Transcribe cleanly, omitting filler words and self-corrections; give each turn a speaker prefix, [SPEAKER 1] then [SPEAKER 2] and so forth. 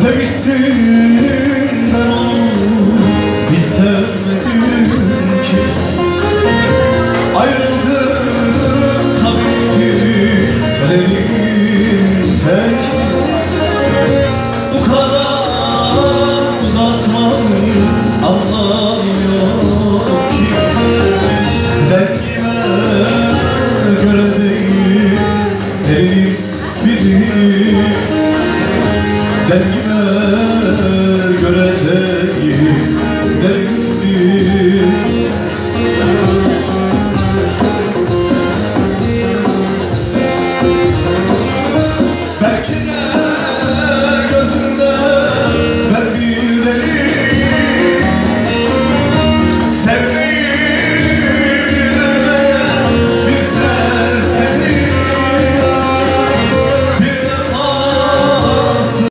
[SPEAKER 1] Demişsin ben onu hiç sevmedim ki. Ayrıldık tabii ki kaderim tek. Bu kadar uzatmanın anlamı yok ki. Dengime göre değil elim bilir. Dengime